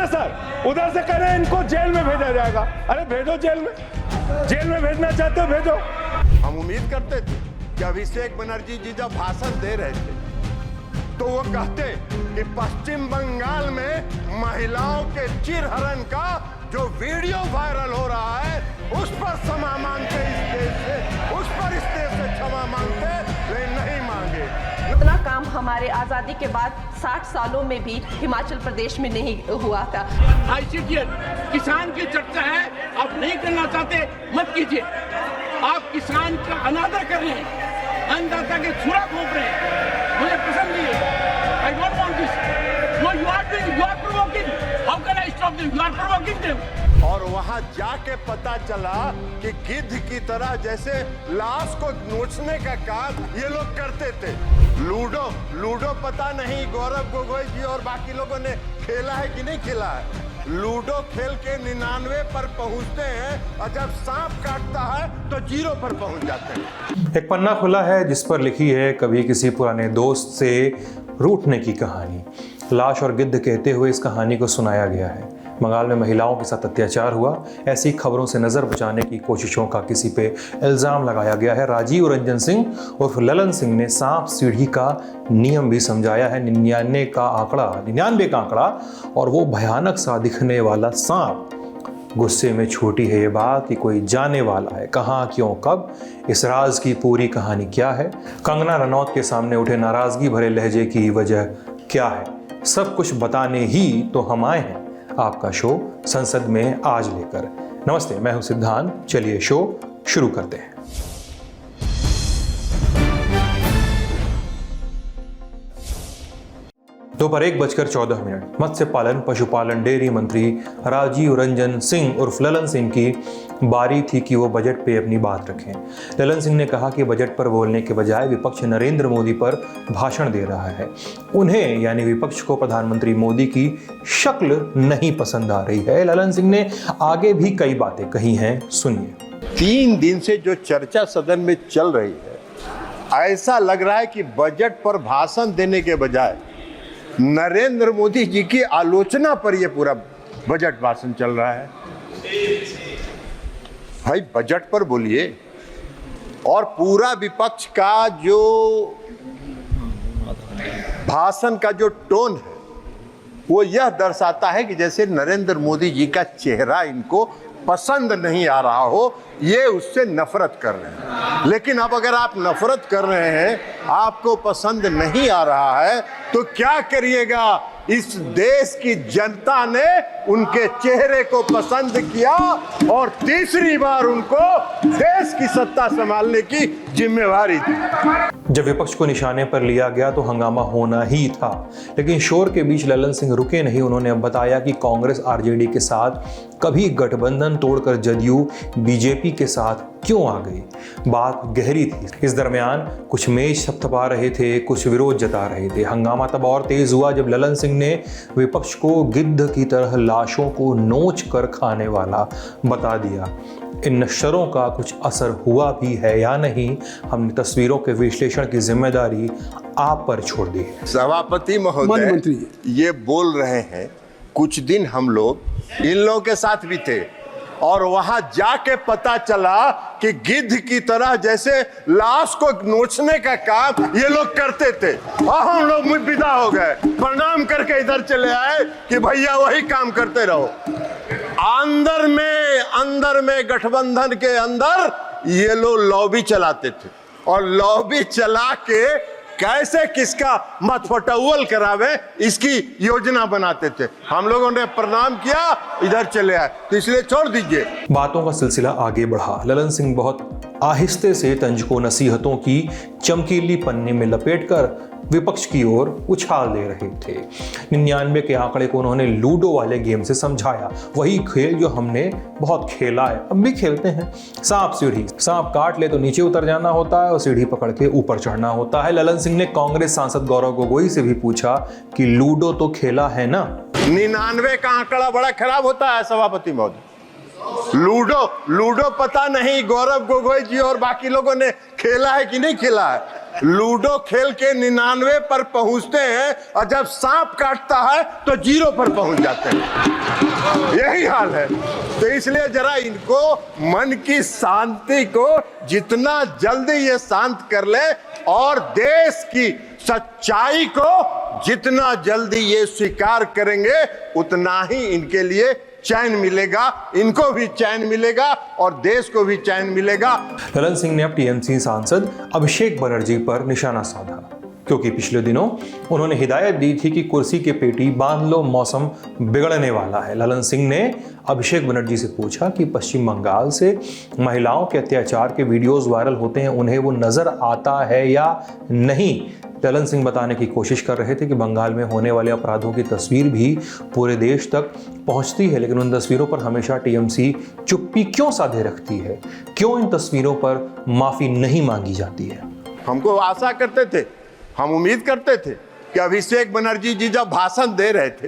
ना सर, उधर से करें, इनको जेल में भेजा जाएगा। अरे भेजो जेल में भेजना चाहते हो भेजो। हम उम्मीद करते थे कि अभिषेक बनर्जी जी जब भाषण दे रहे थे तो वो कहते कि पश्चिम बंगाल में महिलाओं के चिरहरण का जो वीडियो वायरल हो रहा है उस पर क्षमा मांगते, इस देश से उस पर इस देश से क्षमा मांगते, वे नहीं मांगे। इतना काम हमारे आजादी के बाद 60 सालों में भी हिमाचल प्रदेश में नहीं हुआ था। ICTR किसान की चर्चा है, आप नहीं करना चाहते मत कीजिए। आप किसान का अनादर कर रहे हैं, अन्नदाता के छुरा घोंप रहे हैं, मुझे पसंद नहीं है। I don't want this. No, you are provoking. How can I stop them? You are provoking them. और वहां जाके पता चला कि गिद्ध की तरह जैसे लाश को नोचने का काम ये लोग करते थे। लूडो पता नहीं गौरव गोगोई जी और बाकी लोगों ने खेला है कि नहीं खेला है। लूडो खेल के 99 पर पहुंचते हैं और जब सांप काटता है तो 0 पर पहुंच जाते हैं। एक पन्ना खुला है जिस पर लिखी है कभी किसी पुराने दोस्त से रूठने की कहानी। लाश और गिद्ध कहते हुए इस कहानी को सुनाया गया है। बंगाल में महिलाओं के साथ अत्याचार हुआ, ऐसी खबरों से नज़र बचाने की कोशिशों का किसी पे इल्ज़ाम लगाया गया है। राजीव रंजन सिंह उर्फ ललन सिंह ने सांप सीढ़ी का नियम भी समझाया है। 99 का आंकड़ा और वो भयानक सा दिखने वाला सांप। गुस्से में छोटी है ये बात कि कोई जाने वाला है, कहाँ, क्यों, कब। इस राज की पूरी कहानी क्या है? कंगना रनौत के सामने उठे नाराजगी भरे लहजे की वजह क्या है? सब कुछ बताने ही तो हम आए हैं आपका शो संसद में आज लेकर। नमस्ते, मैं हूं सिद्धांत। चलिए शो शुरू करते हैं। दोपहर 1:14 मत्स्य पालन पशुपालन डेयरी मंत्री राजीव रंजन सिंह उर्फ ललन सिंह की बारी थी कि वो बजट पे अपनी बात रखें। ललन सिंह ने कहा कि बजट पर बोलने के बजाय विपक्ष नरेंद्र मोदी पर भाषण दे रहा है। उन्हें यानी विपक्ष को प्रधानमंत्री मोदी की शक्ल नहीं पसंद आ रही है। ललन सिंह ने आगे भी कई बातें कही हैं, सुनिए। 3 दिन से जो चर्चा सदन में चल रही है, ऐसा लग रहा है कि बजट पर भाषण देने के बजाय नरेंद्र मोदी जी की आलोचना पर यह पूरा बजट भाषण चल रहा है। भाई बजट पर बोलिए। और पूरा विपक्ष का जो भाषण का जो टोन है वो यह दर्शाता है कि जैसे नरेंद्र मोदी जी का चेहरा इनको पसंद नहीं आ रहा हो, ये उससे नफरत कर रहे हैं। लेकिन अब अगर आप नफरत कर रहे हैं, आपको पसंद नहीं आ रहा है, तो क्या करिएगा? इस देश की जनता ने उनके चेहरे को पसंद किया और तीसरी बार उनको देश की सत्ता संभालने की जिम्मेवारी दी। जब विपक्ष को निशाने पर लिया गया तो हंगामा होना ही था, लेकिन शोर के बीच ललन सिंह रुके नहीं। उन्होंने अब बताया कि कांग्रेस आरजेडी के साथ कभी गठबंधन तोड़कर जदयू बीजेपी के साथ क्यों आ गई। बात गहरी थी। इस दरमियान कुछ मेज थपथपा रहे थे, कुछ विरोध जता रहे थे। हंगामा तब और तेज हुआ जब ललन सिंह ने विपक्ष को गिद्ध की तरह लाशों को नोच कर खाने वाला बता दिया। इन नश्तरों का कुछ असर हुआ भी है या नहीं, हमने तस्वीरों के विश्लेषण की जिम्मेदारी आप पर छोड़ दी है। सभापति महोदय ये बोल रहे हैं, कुछ दिन हम लोग इन लोगों के साथ भी थे और वहां जाके पता चला कि गिद्ध की तरह जैसे लाश को नोचने का काम ये लोग करते थे। और हम लोग विदा हो गए, प्रणाम करके इधर चले आए कि भैया वही काम करते रहो। अंदर में गठबंधन के अंदर ये लोग लॉबी चलाते थे और लॉबी चला के कैसे किसका मतफटौल करावे इसकी योजना बनाते थे। हम लोगों ने प्रणाम किया, इधर चले आए, तो इसलिए छोड़ दीजिए। बातों का सिलसिला आगे बढ़ा। ललन सिंह बहुत आहिस्ते से तंज को नसीहतों की चमकीली पन्नी में लपेटकर विपक्ष की ओर उछाल दे रहे थे। 99 के आंकड़े को उन्होंने लूडो वाले गेम से समझाया, वही खेल जो हमने बहुत खेला है, अब भी खेलते हैं। सांप सीढ़ी, सांप काट ले तो नीचे उतर जाना होता है और सीढ़ी पकड़ के ऊपर चढ़ना होता है। ललन सिंह ने कांग्रेस सांसद गौरव गोगोई से भी पूछा कि लूडो तो खेला है ना। 99 का आंकड़ा बड़ा खराब होता है सभापति महोदय। लूडो पता नहीं गौरव गोगोई जी और बाकी लोगों ने खेला है कि नहीं खेला है। लूडो खेल के 99 पर पहुंचते हैं और जब सांप काटता है तो 0 पर पहुंच जाते हैं। यही हाल है। तो इसलिए जरा इनको मन की शांति को जितना जल्दी ये शांत कर ले और देश की सच्चाई को जितना जल्दी ये स्वीकार करेंगे उतना ही इनके लिए चैन मिलेगा, इनको भी चैन मिलेगा और देश को भी चैन मिलेगा। ललन सिंह ने अब टीएमसी सांसद अभिषेक बनर्जी पर निशाना साधा, क्योंकि पिछले दिनों उन्होंने हिदायत दी थी कि कुर्सी के पेटी बांध लो, मौसम बिगड़ने वाला है। ललन सिंह ने अभिषेक बनर्जी से पूछा कि पश्चिम बंगाल से महिलाओं के अत्याचार के वीडियोस वायरल होते हैं, उन्हें वो नजर आता है या नहीं। ललन सिंह बताने की कोशिश कर रहे थे कि बंगाल में होने वाले अपराधों की तस्वीर भी पूरे देश तक पहुंचती है, लेकिन उन तस्वीरों पर हमेशा टीएमसी चुप्पी क्यों साधे रखती है, क्यों इन तस्वीरों पर माफी नहीं मांगी जाती है। हमको आशा करते थे, हम उम्मीद करते थे कि अभिषेक बनर्जी जी जब भाषण दे रहे थे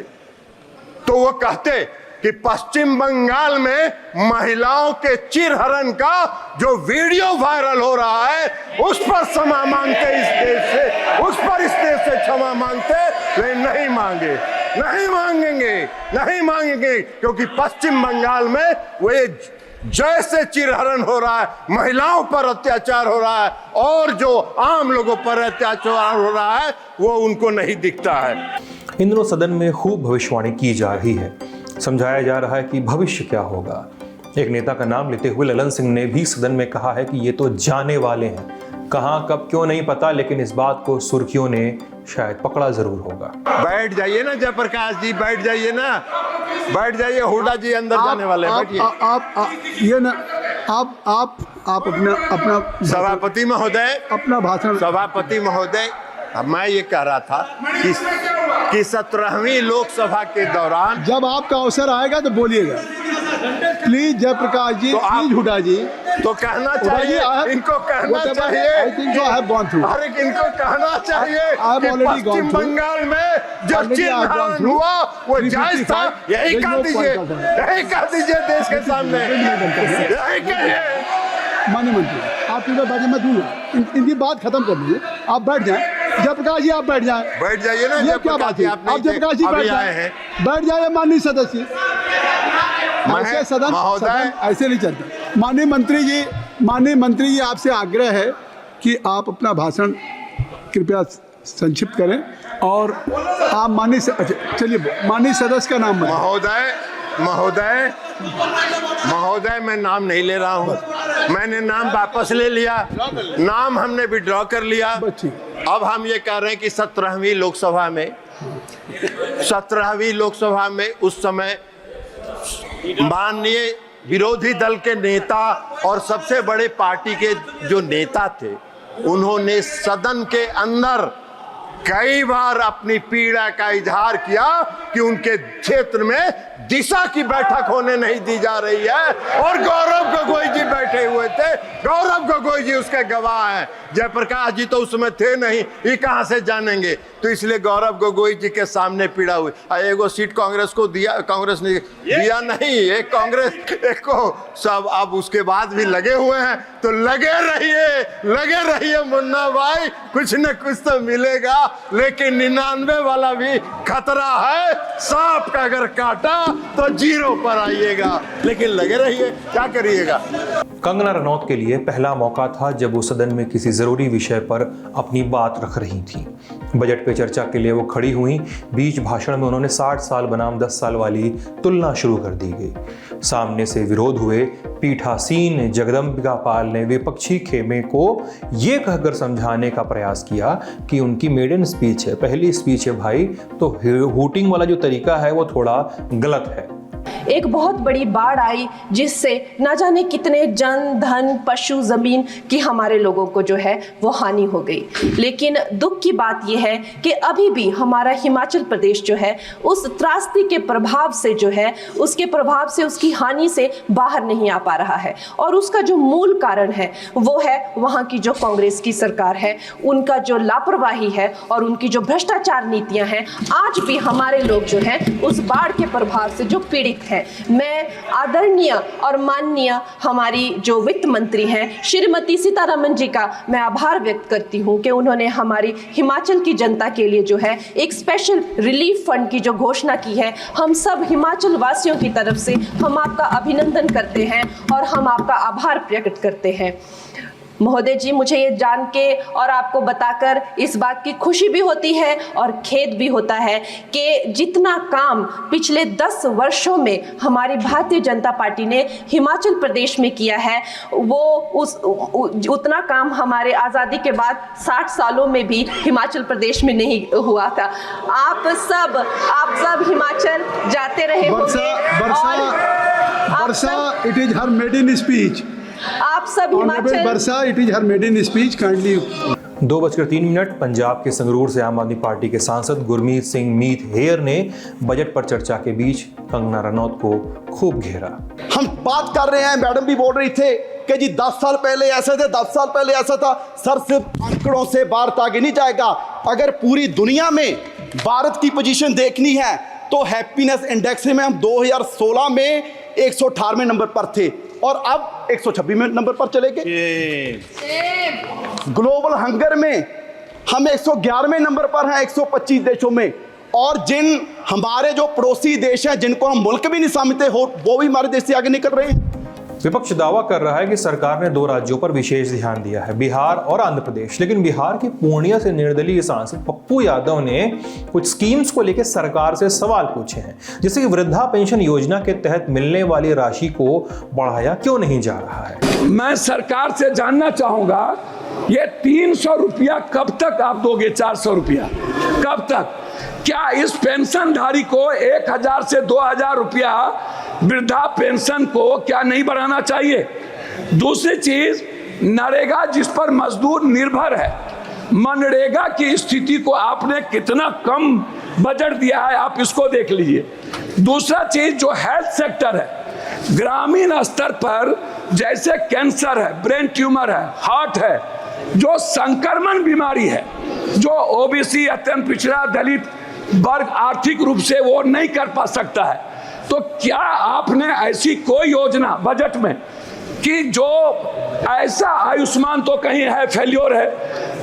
तो वो कहते कि पश्चिम बंगाल में महिलाओं के चिरहरण का जो वीडियो वायरल हो रहा है उस पर क्षमा मांगते, इस देश से उस पर इस देश से क्षमा मांगते, लेकिन नहीं मांगे, नहीं मांगेंगे, नहीं मांगेंगे, क्योंकि पश्चिम बंगाल में वो जैसे चिरहरण हो रहा है, महिलाओं पर अत्याचार हो रहा है और जो आम लोगों पर अत्याचार हो रहा है वो उनको नहीं दिखता है। इन दिनों सदन में खूब भविष्यवाणी की जा रही है, समझाया जा रहा है कि भविष्य क्या होगा। एक नेता का नाम लेते हुए ललन सिंह ने भी सदन में कहा है कि ये तो जाने वाले हैं, कहां कब क्यों नहीं पता, लेकिन इस बात को सुर्खियों ने शायद पकड़ा जरूर होगा। बैठ जाइए ना जयप्रकाश जी, बैठ जाइए ना, बैठ जाइए। हुड्डा जी अंदर जाने वाले हैं, बैठिए। आप अपना सभापति महोदय, अपना भाषण। सभापति महोदय, मैं ये कह रहा था कि 17वीं लोकसभा के दौरान जब आपका अवसर आएगा तो बोलिएगा प्लीज। जयप्रकाश जी, तो प्लीज हुड्डा जी, तो कहना चाहिए, इनको कहना चाहिए, अरे इनको कहना चाहिए कि पश्चिम बंगाल में जो चिरहरण हुआ वो जायज था। यही कह दीजिए, यही कह दीजिए देश के सामने, यही कहिए। माननीय मंत्री, आप इधर बैठे, मैं दूंगा, इनकी बात खत्म कर दीजिए, आप बैठ जाएं। जयप्रकाश जी आप बैठ जाएं, बैठ जाइए ना। ये क्या बात है, आप जयप्रकाश जी बैठ जाएं, बैठ जाइए। माननीय सदस्य, ऐसे सदन ऐसे नहीं चलता। माननीय मंत्री जी आपसे आग्रह है कि आप अपना भाषण कृपया संक्षिप्त करें और आप माननीय सदस्य का नाम महोदय मैं नाम नहीं ले रहा हूँ, मैंने नाम वापस ले लिया, नाम हमने विड्रॉ कर लिया। अब हम ये कह रहे हैं कि 17वीं लोकसभा में उस समय माननीय विरोधी दल के नेता और सबसे बड़े पार्टी के जो नेता थे उन्होंने सदन के अंदर कई बार अपनी पीड़ा का इजहार किया कि उनके क्षेत्र में दिशा की बैठक होने नहीं दी जा रही है और गौरव गोगोई जी बैठे हुए थे। गौरव गोगोई जी उसके गवाह हैं, जयप्रकाश जी तो उसमें थे नहीं, ये कहां से जानेंगे। तो इसलिए गौरव गोगोई जी के सामने पीड़ा हुई। एगो सीट कांग्रेस को दिया, कांग्रेस ने दिया नहीं, एक कांग्रेस एक को सब। अब उसके बाद भी लगे हुए हैं, तो लगे रहिए मुन्ना भाई, कुछ न कुछ तो मिलेगा। लेकिन 99 वाला भी खतरा है, सांप का अगर काटा तो 0 पर आइएगा, लेकिन लगे रहिए, क्या करिएगा। कंगना रनौत के लिए पहला मौका था जब वो सदन में किसी जरूरी विषय पर अपनी बात रख रही थी। बजट पे चर्चा के लिए वो खड़ी हुई। बीच भाषण में उन्होंने 60 साल बनाम 10 साल वाली तुलना शुरू कर दी गई। सामने से विरोध हुए। पीठासीन जगदम्बिका पाल ने विपक्षी खेमे को ये कहकर समझाने का प्रयास किया कि उनकी मेडन स्पीच है, पहली स्पीच है भाई, तो हूटिंग वाला जो तरीका है वो थोड़ा गलत है। एक बहुत बड़ी बाढ़ आई जिससे ना जाने कितने जन धन पशु जमीन की हमारे लोगों को जो है वो हानि हो गई। लेकिन दुख की बात यह है कि अभी भी हमारा हिमाचल प्रदेश जो है उस त्रासदी के प्रभाव से जो है उसके प्रभाव से उसकी हानि से बाहर नहीं आ पा रहा है। और उसका जो मूल कारण है वो है वहाँ की जो कांग्रेस की सरकार है, उनका जो लापरवाही है और उनकी जो भ्रष्टाचार नीतियां हैं। आज भी हमारे लोग जो हैं उस बाढ़ के प्रभाव से जो पीड़ित हैं है। मैं आदरणीय और माननीय हमारी जो वित्त मंत्री हैं श्रीमती सीतारमण जी का मैं आभार व्यक्त करती हूँ कि उन्होंने हमारी हिमाचल की जनता के लिए जो है एक स्पेशल रिलीफ फंड की जो घोषणा की है। हम सब हिमाचल वासियों की तरफ से हम आपका अभिनंदन करते हैं और हम आपका आभार प्रकट करते हैं। महोदय जी, मुझे ये जान के और आपको बताकर इस बात की खुशी भी होती है और खेद भी होता है कि जितना काम पिछले 10 वर्षों में हमारी भारतीय जनता पार्टी ने हिमाचल प्रदेश में किया है वो उतना काम हमारे आज़ादी के बाद 60 सालों में भी हिमाचल प्रदेश में नहीं हुआ था। आप सब हिमाचल जाते रहे होंगे Varsha, it is her maiden speech. आप सब Himachal Varsha, it is her maiden speech. Kindly 2:03 Punjab के संगरूर से आम आदमी पार्टी के सांसद गुरमीत सिंह मीत हेयर ने बजट पर चर्चा के बीच कंगना रनौत को खूब घेरा। हम बात कर रहे हैं, मैडम भी बोल रही थे कि जी 10 साल पहले ऐसे थे, 10 साल पहले ऐसा था। सर, सिर्फ आंकड़ों से भारत आगे नहीं जाएगा। अगर पूरी दुनिया में भारत की पोजीशन देखनी है तो हैप्पीनेस इंडेक्स में हम 2016 में 118वें नंबर पर थे और अब 126वें नंबर पर चले गए। ग्लोबल हंगर में हम 111वें नंबर पर हैं 125 देशों में। और जिन हमारे जो पड़ोसी देश हैं जिनको हम मुल्क भी नहीं समझते हो वो भी हमारे देश से आगे निकल रहे हैं। विपक्ष दावा कर रहा है कि सरकार ने 2 राज्यों पर विशेष ध्यान दिया है, बिहार और आंध्र प्रदेश। लेकिन बिहार के पूर्णिया से निर्दलीय सांसद पप्पू यादव ने कुछ स्कीम्स को लेकर सरकार से सवाल पूछे हैं, जैसे कि वृद्धा पेंशन योजना के तहत मिलने वाली राशि को बढ़ाया क्यों नहीं जा रहा है। मैं सरकार से जानना चाहूंगा ये 300 रुपया कब तक आप दोगे? 400 रुपया कब तक? क्या इस पेंशनधारी को 1000 से 2000 रुपया वृद्धा पेंशन को क्या नहीं बढ़ाना चाहिए? दूसरी चीज, नरेगा जिस पर मजदूर निर्भर है, मनरेगा की स्थिति को आपने कितना कम बजट दिया है, आप इसको देख लीजिए। दूसरा चीज जो हेल्थ सेक्टर है, ग्रामीण स्तर पर जैसे कैंसर है, ब्रेन ट्यूमर है, हार्ट है, जो संक्रमण बीमारी है, जो ओबीसी अत्यंत पिछड़ा दलित वर्ग आर्थिक रूप से वो नहीं कर पा सकता है, तो क्या आपने ऐसी कोई योजना बजट में कि जो ऐसा आयुष्मान तो कहीं है फेल्योर है,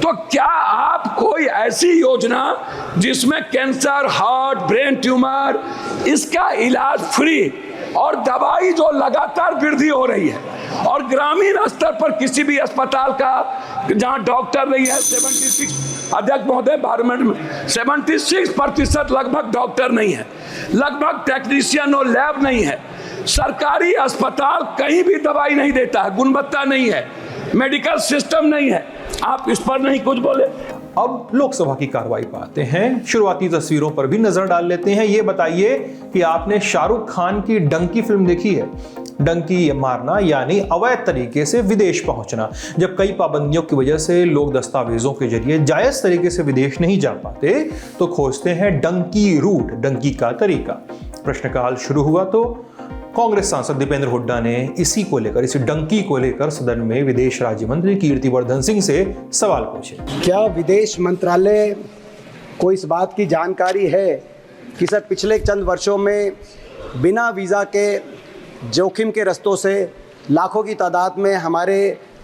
तो क्या आप कोई ऐसी योजना जिसमें कैंसर, हार्ट, ब्रेन ट्यूमर इसका इलाज फ्री और दवाई जो लगातार वृद्धि हो रही है और ग्रामीण स्तर पर किसी भी अस्पताल का जहां डॉक्टर नहीं है, 76 अध्यक्ष महोदय 12 मिनट में 76% लगभग डॉक्टर नहीं है, लगभग टेक्नीशियन और लैब नहीं है, सरकारी अस्पताल कहीं भी दवाई नहीं देता है, गुणवत्ता नहीं है, मेडिकल सिस्टम नहीं है, आप इस पर नहीं कुछ बोले। अब लोकसभा की कार्रवाई पर आते हैं, शुरुआती तस्वीरों पर भी नजर डाल लेते हैं। ये बताइए कि आपने शाहरुख खान की डंकी फिल्म देखी है? डंकी मारना यानी अवैध तरीके से विदेश पहुंचना। जब कई पाबंदियों की वजह से लोग दस्तावेजों के जरिए जायज तरीके से विदेश नहीं जा पाते तो खोजते हैं डंकी रूट, डंकी का तरीका। प्रश्नकाल शुरू हुआ तो कांग्रेस सांसद दीपेंद्र हुड्डा ने इसी को लेकर, इस डंकी को लेकर सदन में विदेश राज्य मंत्री कीर्तिवर्धन सिंह से सवाल पूछे। क्या विदेश मंत्रालय को इस बात की जानकारी है कि सर पिछले चंद वर्षों में बिना वीज़ा के जोखिम के रस्तों से लाखों की तादाद में हमारे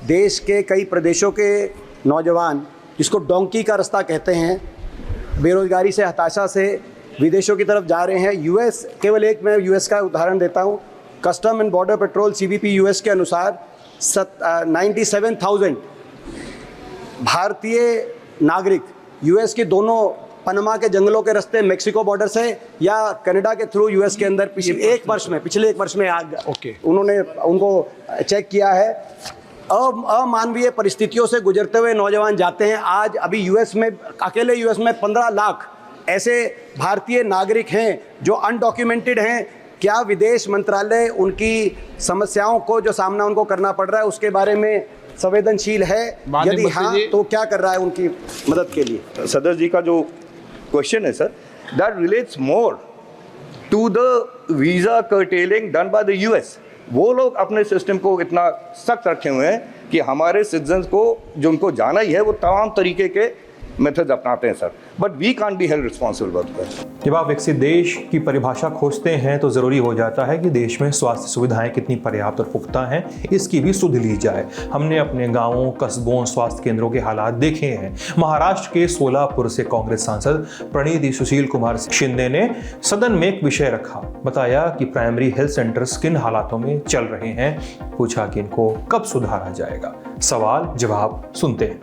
देश के कई प्रदेशों के नौजवान, जिसको डोंकी का रास्ता कहते हैं, बेरोजगारी से, हताशा से विदेशों की तरफ जा रहे हैं। यूएस, केवल एक मैं यूएस का उदाहरण देता हूं। Custom and border patrol CBP US के अनुसार 97,000 भारतीय नागरिक यूएस के दोनों पनामा के जंगलों के रास्ते मेक्सिको बॉर्डर से या कनाडा के थ्रू यूएस के अंदर पिछले एक वर्ष में उन्होंने उनको चेक किया है। अमानवीय परिस्थितियों से गुजरते हुए नौजवान जाते हैं। आज अभी यूएस में, अकेले यूएस में 15 लाख ऐसे भारतीय नागरिक हैं जो अनडॉक्यूमेंटेड हैं। क्या विदेश मंत्रालय उनकी समस्याओं को, जो सामना उनको करना पड़ रहा है, उसके बारे में संवेदनशील है? यदि हाँ तो क्या कर रहा है उनकी मदद के लिए? सदर जी का जो क्वेश्चन है sir, that relates more to the visa curtailing done by the US. वो लोग अपने सिस्टम को इतना सख्त रखे हुए हैं कि हमारे सिटीजन्स को, जो उनको जाना ही है, वो तमाम तरीके के मेथड्स अपनाते हैं sir, but we can't be held responsible for that. जब आप विकसित देश की परिभाषा खोजते हैं तो ज़रूरी हो जाता है कि देश में स्वास्थ्य सुविधाएं कितनी पर्याप्त और पुख्ता हैं, इसकी भी सुध ली जाए। हमने अपने गांवों, कस्बों, स्वास्थ्य केंद्रों के हालात देखे हैं। महाराष्ट्र के सोलापुर से कांग्रेस सांसद प्रणीत सुशील कुमार शिंदे ने सदन में एक विषय रखा, बताया कि प्राइमरी हेल्थ सेंटर्स किन हालातों में चल रहे हैं, पूछा कि इनको कब सुधारा जाएगा। सवाल जवाब सुनते हैं।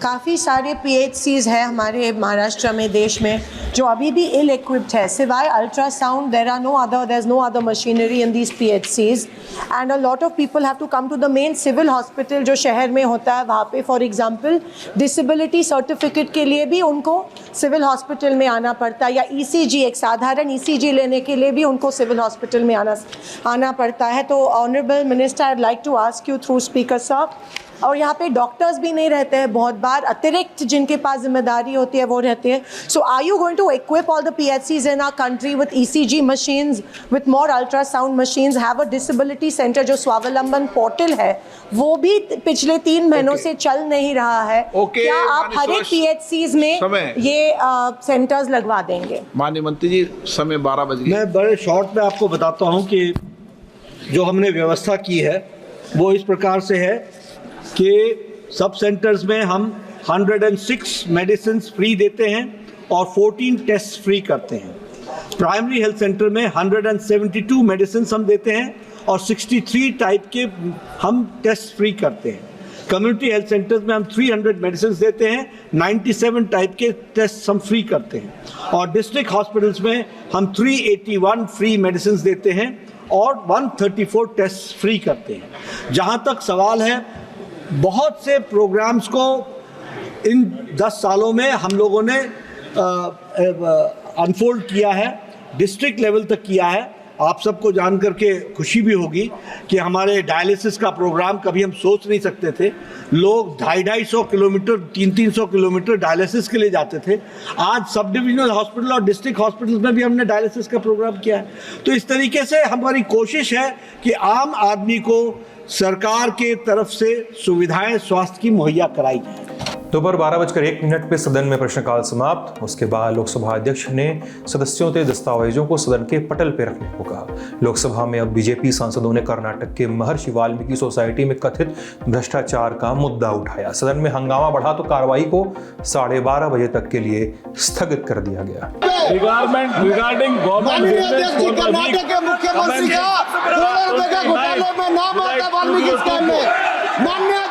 काफ़ी सारे PHCs हैं हमारे महाराष्ट्र में, देश में, जो अभी भी इल इक्विप्ड है। सिवाय ultrasound there is no other machinery in these PHCs and a lot of people have to come to the main civil hospital जो शहर में होता है। वहाँ पे फॉर एग्जांपल डिसेबिलिटी सर्टिफिकेट के लिए भी उनको सिविल हॉस्पिटल में आना पड़ता है, या ECG, एक साधारण ECG लेने के लिए भी उनको सिविल हॉस्पिटल में आना पड़ता है। तो honourable minister, I would like to ask you through speaker साहब, और यहाँ पे डॉक्टर्स भी नहीं रहते हैं बहुत बार, अतिरिक्त जिनके पास जिम्मेदारी होती है वो रहते हैं। So are you going to equip all the PHCs in our country with ECG machines, with more ultrasound machines, have a disability center? जो स्वावलंबन पोर्टल है वो भी पिछले 3 महीनों से चल नहीं रहा है। क्या आप हर एक PHCs में ये सेंटर्स लगवा देंगे? माननीय मंत्री जी, समय 12 बजे। मैं बड़े शॉर्ट में आपको बताता हूँ कि जो हमने व्यवस्था की है वो इस प्रकार से है कि सब सेंटर्स में हम 106 मेडिसिन फ्री देते हैं और 14 टेस्ट फ्री करते हैं। प्राइमरी हेल्थ सेंटर में 172 मेडिसिन हम देते हैं और 63 टाइप के हम टेस्ट फ्री करते हैं। कम्युनिटी हेल्थ सेंटर्स में हम 300 मेडिसिन देते हैं, 97 टाइप के टेस्ट हम फ्री करते हैं, और डिस्ट्रिक्ट हॉस्पिटल्स में हम 381 फ्री मेडिसिन देते हैं और 134 टेस्ट फ्री करते हैं। जहाँ तक सवाल है, बहुत से प्रोग्राम्स को इन 10 सालों में हम लोगों ने अनफोल्ड किया है, डिस्ट्रिक्ट लेवल तक किया है। आप सबको जान करके खुशी भी होगी कि हमारे डायलिसिस का प्रोग्राम कभी हम सोच नहीं सकते थे। लोग 250-250 किलोमीटर, 300-300 किलोमीटर डायलिसिस के लिए जाते थे। आज सब डिविजनल हॉस्पिटल और डिस्ट्रिक्ट हॉस्पिटल्स में भी हमने डायलिसिस का प्रोग्राम किया है। तो इस तरीके से हमारी कोशिश है कि आम आदमी को सरकार के तरफ से सुविधाएं स्वास्थ्य की मुहैया कराई जाए। दोपहर 12:01 पे सदन में प्रश्नकाल समाप्त। उसके बाद लोकसभा अध्यक्ष ने सदस्यों से दस्तावेजों को सदन के पटल पर रखने को कहा। लोकसभा में अब बीजेपी सांसदों ने कर्नाटक के महर्षि वाल्मीकि सोसाइटी में कथित भ्रष्टाचार का मुद्दा उठाया। सदन में हंगामा बढ़ा तो कार्रवाई को 12:30 बजे तक के लिए स्थगित कर दिया गया। रिगार्डिंग कर्नाटक के मुख्यमंत्री का करोड़ों रुपए का घोटाले में नाम आता वाल्मीकि स्कैम में। माननीय,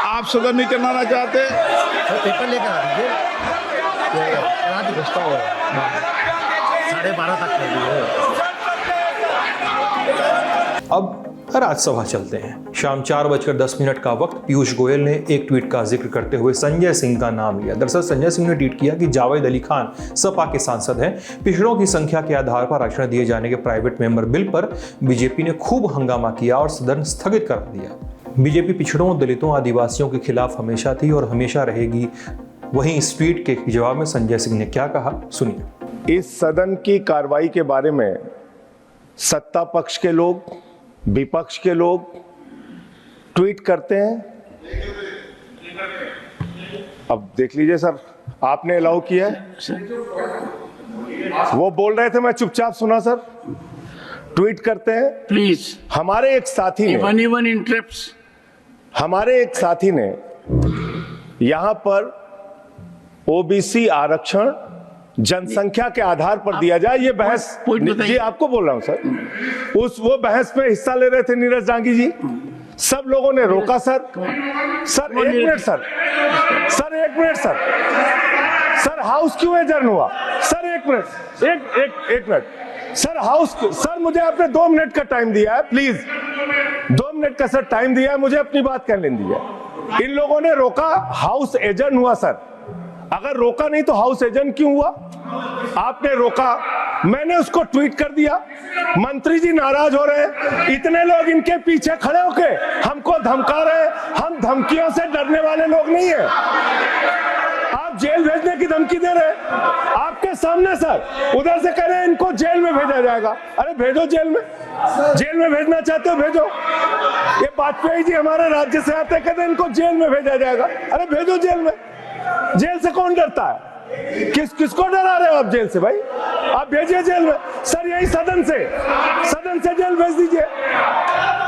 आप सदन नहीं चलाना चाहते? पेपर लेकर आ दीजिए, 12:30 तक कर दीजिए। अब राज्यसभा चलते हैं। शाम 4:10 का वक्त पीयूष गोयल ने एक ट्वीट का जिक्र करते हुए संजय सिंह का नाम लिया। दरअसल संजय सिंह ने ट्वीट किया कि जावेद अली खान सपा के सांसद हैं। पिछड़ों की संख्या के आधार पर आरक्षण दिए जाने के प्राइवेट मेंबर बिल पर बीजेपी ने खूब हंगामा किया और सदन स्थगित कर दिया। बीजेपी पिछड़ों, दलितों, आदिवासियों के खिलाफ हमेशा थी और हमेशा रहेगी। वहीं इस ट्वीट के जवाब में संजय सिंह ने क्या कहा, सुनिए। इस सदन की कार्रवाई के बारे में सत्ता पक्ष के लोग, विपक्ष के लोग ट्वीट करते हैं। अब देख लीजिए सर, आपने अलाउ किया है, वो बोल रहे थे, मैं चुपचाप सुना सर। ट्वीट करते हैं प्लीज। हमारे एक साथी ने हमारे एक साथी ने यहां पर ओबीसी आरक्षण जनसंख्या के आधार पर दिया जाए, ये बहस जी आपको बोल रहा हूं सर। वो बहस में हिस्सा ले रहे थे नीरज डांगी जी, सब लोगों ने रोका सर। सर एक मिनट सर, सर एक मिनट सर, सर हाउस क्यों एडजर्न हुआ? सर एक मिनट, एक मिनट सर, हाउस सर, मुझे आपने 2 मिनट का टाइम दिया है, प्लीज 2 मिनट का सर टाइम दिया है, मुझे अपनी बात करने दीजिए। इन लोगों ने रोका, हाउस एडजर्न हुआ सर। अगर रोका नहीं तो हाउस एडजर्न क्यों हुआ? आपने रोका, मैंने उसको ट्वीट कर दिया। मंत्री जी नाराज हो रहे हैं, इतने लोग इनके पीछे खड़े होके हमको धमका रहे हैं। हम धमकियों से डरने वाले लोग नहीं है। आप जेल भेजने की धमकी दे रहे हैं आपके सामने सर। उधर से कह रहे हैं इनको जेल में भेजा जाएगा। अरे भेजो जेल में भेजना चाहते हो भेजो। ये वाजपेयी जी हमारे राज्य से आते कहते हैं इनको जेल में भेजा जाएगा। अरे भेजो जेल में। जेल से कौन डरता है? किसको डरा रहे हो आप जेल से भाई? आप भेजिए जेल में सर। यही सदन से जेल भेज दीजिए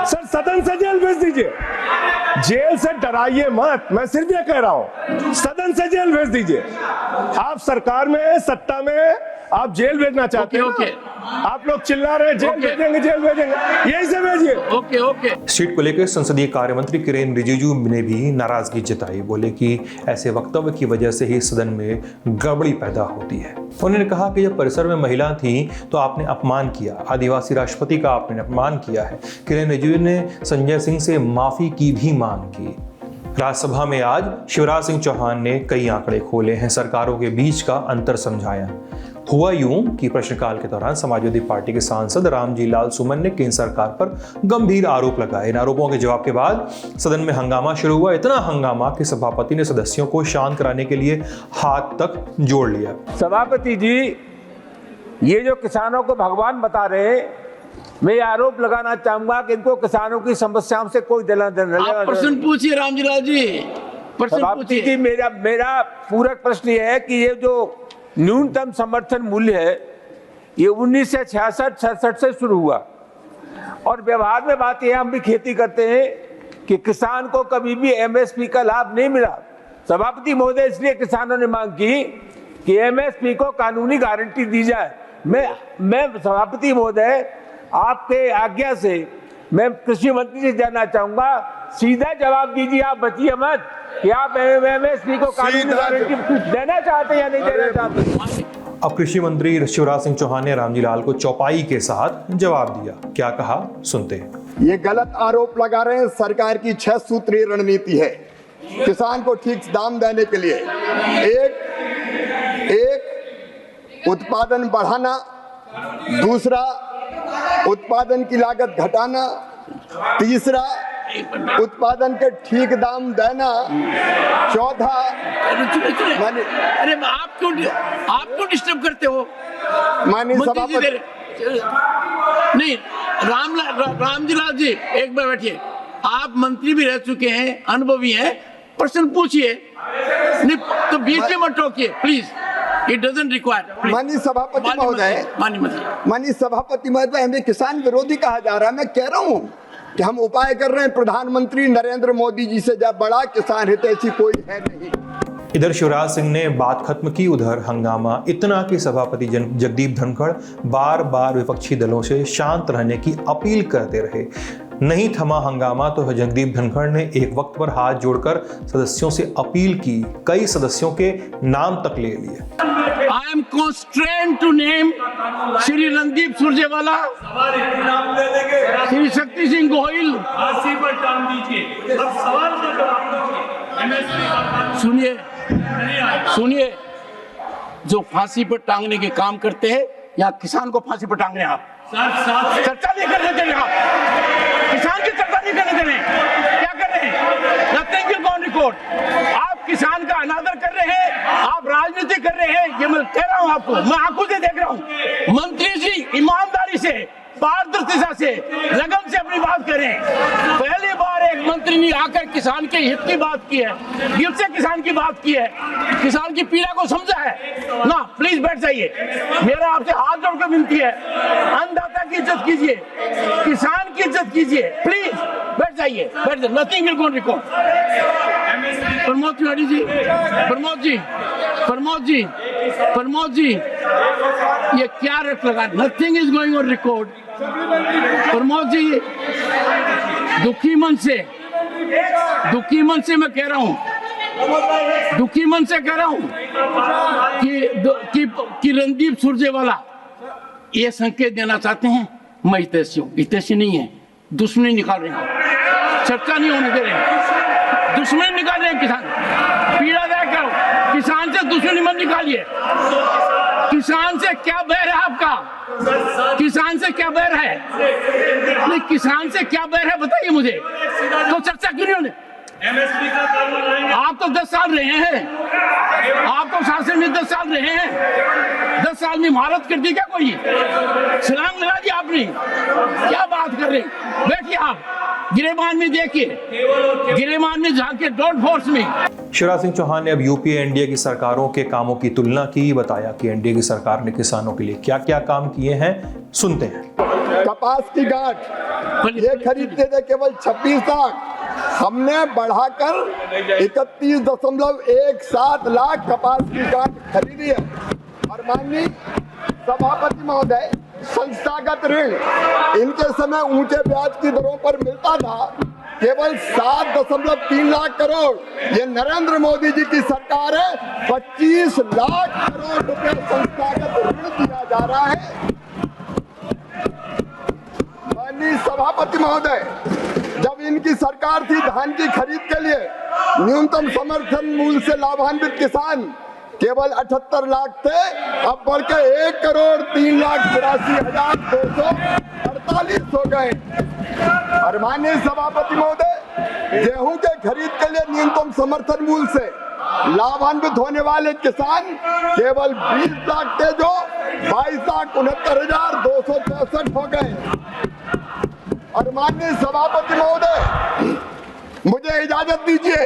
सर। सदन से जेल भेज दीजिए। जेल से डराइए मत, मैं सिर्फ ये कह रहा हूं सदन से जेल भेज दीजिए। आप सरकार में सत्ता में आप जेल भेजना चाहते हैं। ओके। आप लोग चिल्ला रहे हैं जेल भेजेंगे यही से भेजिए। ओके। सीट को लेकर संसदीय कार्य मंत्री किरेन रिजिजू ने भी नाराजगी जताई। बोले कि ऐसे वक्तव्य की वजह से ही सदन में गड़बड़ी पैदा होती है। उन्होंने कहा कि जब परिसर में महिला थी तो आपने अपमान किया, आदिवासी राष्ट्रपति का आपने अपमान किया है। किरेन रिजिजू ने संजय सिंह से माफी की भी मांग की। राज्यसभा में आज शिवराज सिंह चौहान ने कई आंकड़े खोले हैं, सरकारों के बीच का अंतर समझाया। हुआ यूं कि प्रश्नकाल के दौरान समाजवादी पार्टी के सांसद रामजी लाल सुमन ने केंद्र सरकार पर गंभीर आरोप लगाए। इन आरोपों के जवाब के बाद सदन में हंगामा शुरू हुआ। इतना हंगामा कि सभापति ने सदस्यों को शांत कराने के लिए हाथ तक जोड़ लिया। सभापति जी, ये जो किसानों को भगवान बता रहे हैं, मैं आरोप लगाना चाहूंगा कि इनको किसानों की समस्याओं से कोई प्रश्न पूछिए रामजी लाल जी, प्रश्न पूछिए। मेरा पूरक प्रश्न ये है कि ये जो न्यूनतम समर्थन मूल्य है ये 1966-67 से शुरू हुआ और व्यवहार में बात यह हम भी खेती करते हैं कि किसान को कभी भी एमएसपी का लाभ नहीं मिला। सभापति महोदय, इसलिए किसानों ने मांग की कि एमएसपी को कानूनी गारंटी दी जाए। मैं सभापति महोदय, आपके आज्ञा से मैं कृषि मंत्री से जानना चाहूंगा, सीधा जवाब दीजिए, आप बचिए मत, कि आप एमएसपी को कानूनी गारंटी देना चाहते हैं या नहीं देना चाहते। अब कृषि मंत्री शिवराज सिंह चौहान ने रामजी लाल को चौपाई के साथ जवाब दिया। क्या कहा, सुनते हैं। ये गलत आरोप लगा रहे हैं। सरकार की 6 सूत्रीय रणनीति है किसान को ठीक दाम देने के लिए। एक उत्पादन बढ़ाना, दूसरा उत्पादन की लागत घटाना, तीसरा उत्पादन के ठीक दाम देना, चौथा अरे आप क्यों डिस्टर्ब करते हो? माननीय सभापति नहीं, रामजी लाल जी एक बार बैठिए। आप मंत्री भी रह चुके हैं, अनुभवी हैं, प्रश्न पूछिए, नहीं तो बीच में मत टोकिए प्लीज। It doesn't require। माननीय सभापति महोदय, माननीय सभापति महोदय, हमें किसान विरोधी कहा जा रहा है। मैं कह रहा हूँ कि हम उपाय कर रहे हैं। प्रधानमंत्री नरेंद्र मोदी जी से जब बड़ा किसान हितैषी कोई है नहीं। इधर शिवराज सिंह ने बात खत्म की, उधर हंगामा इतना कि सभापति जगदीप धनखड़ बार बार विपक्षी दलों से शांत रहने की अपील करते रहे। नहीं थमा हंगामा तो जगदीप धनखड़ ने एक वक्त पर हाथ जोड़कर सदस्यों से अपील की, कई सदस्यों के नाम तक ले लिए। I am constrained to name Shri Randeep Surjewala, Shri Shakti Singh Gohil. सुनिए, जो फांसी पर टांगने के काम करते हैं या किसान को फांसी पर टांग रहे हैं। आप चर्चा नहीं करने दे रहे, आप किसान की चर्चा नहीं करने दे रहे, क्या कर रहे हैं? Nothing will go on record। आप किसान का अनादर कर रहे हैं, आप राजनीति कर रहे हैं, ये मैं कह रहा हूं आपको, मैं आंखों से देख रहा हूं। मंत्री जी ईमानदारी से, पारदर्शिता से, लगन से अपनी बात करें। पहली बार एक मंत्री ने आकर किसान के हित की बात की है, दिल से किसान की बात की है, किसान की पीड़ा को समझा है ना। प्लीज बैठ जाइए, मेरा आपसे हाथ जोड़कर विनती है, अन्नदाता की इज्जत कीजिए, किसान की इज्जत कीजिए, प्लीज बैठ जाइए, बैठ जाइए। Nothing will go on record. Pramod Tiwari ji, Pramod ji, ये क्या रट लगा? Nothing is going on record. Pramod ji, दुखी मन से मैं कह रहा हूं, दुखी मन से कह रहा हूं कि रणदीप सुरजेवाला ये संकेत देना चाहते हैं मैं हितैषी नहीं है, दुश्मनी निकाल रहे हैं, चर्चा नहीं होने दे रहे हैं, दुश्मनी निकाल रहे हैं। किसान पीड़ादायक करो, किसान से दुश्मनी मत निकालिए। किसान से क्या बैर है आपका? किसान से क्या बैर है? नहीं, किसान से क्या बैर है बताइए मुझे, तो चर्चा क्यों नहीं होने? एमएसपी का कानून लाएंगे। आप तो 10 साल रहे हैं, आप तो शासन में 10 साल रहे हैं। 10 साल में महारत कर दी क्या कोई? छलांग लगा दी आपने? क्या बात कर रहे हैं? बैठिए आप गिरेबान में देखिए, गिरेबान में झांके, डोंट फोर्स में। शिवराज सिंह चौहान ने अब यूपीए एनडीए की सरकारों के कामों की तुलना की, बताया कि एनडीए की सरकार ने किसानों के लिए क्या क्या काम किए हैं, सुनते हैं। कपास की गांठ ये खरीदते थे केवल 26 लाख, हमने बढ़ाकर 31.17 लाख कपास की गांठ खरीदी है। और माननीय सभापति महोदय, संस्थागत ऋण इनके समय ऊंचे ब्याज की दरों पर मिलता था, केवल 7.3 लाख करोड़। ये नरेंद्र मोदी जी की सरकार है, 25 लाख करोड़ रुपए संस्थागत ऋण दिया जा रहा है। माननीय सभापति महोदय, जब इनकी सरकार थी धान की खरीद के लिए न्यूनतम समर्थन मूल्य से लाभान्वित किसान केवल 78 लाख थे, अब बढ़ के 1,83,8248 हो गए। और माननीय सभापति महोदय, गेहूं के खरीद के लिए न्यूनतम समर्थन मूल्य से लाभान्वित होने वाले किसान केवल 20 लाख थे, जो 22,69,264 हो गए। और माननीय सभापति महोदय, मुझे इजाजत दीजिए,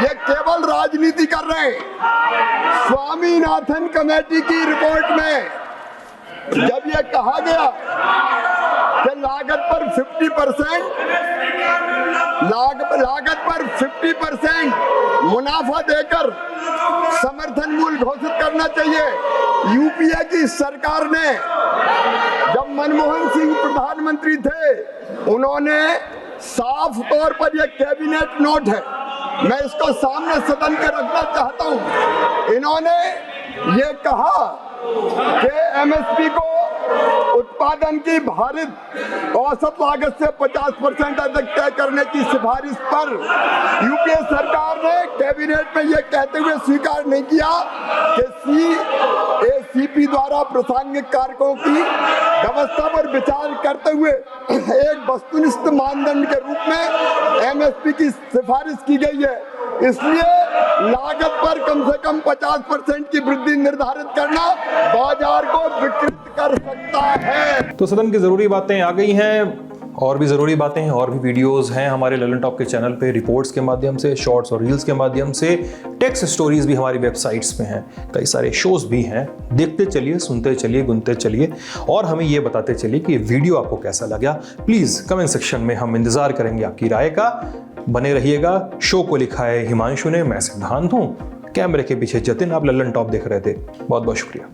ये केवल राजनीति कर रहे हैं। स्वामीनाथन कमेटी की रिपोर्ट में जब ये कहा गया कि लागत पर 50% मुनाफा देकर समर्थन मूल्य घोषित करना चाहिए, यूपीए की सरकार ने, जब मनमोहन सिंह प्रधानमंत्री थे, उन्होंने साफ तौर पर यह कैबिनेट नोट है, मैं इसको सामने सदन के रखना चाहता हूं। इन्होंने ये कहा कि एमएसपी को उत्पादन की भारित औसत लागत से 50% अधिक तय करने की सिफारिश पर यूपीए सरकार ने कैबिनेट में यह कहते हुए स्वीकार नहीं किया कि सीएसीपी द्वारा प्रासंगिक कारकों की व्यवस्था पर विचार करते हुए एक वस्तुनिष्ठ मानदंड के रूप में एमएसपी की सिफारिश की गई है। इसलिए लागत पर कम से कम 50% की वृद्धि निर्धारित करना बाजार को विकृत कर सकता है। तो सदन की जरूरी बातें आ गई हैं, और भी ज़रूरी बातें हैं, और भी वीडियोस हैं हमारे ललन टॉप के चैनल पे, रिपोर्ट्स के माध्यम से, शॉर्ट्स और रील्स के माध्यम से, टेक्स्ट स्टोरीज भी हमारी वेबसाइट्स पे हैं, कई सारे शोज भी हैं। देखते चलिए, सुनते चलिए, गुनते चलिए, और हमें ये बताते चलिए कि ये वीडियो आपको कैसा लगा। प्लीज़ कमेंट सेक्शन में हम इंतज़ार करेंगे आपकी राय का। बने रहिएगा। शो को लिखा है हिमांशु ने, मैं सिद्धांत हूँ, कैमरे के पीछे जतिन। आप ललन टॉप देख रहे थे, बहुत बहुत शुक्रिया।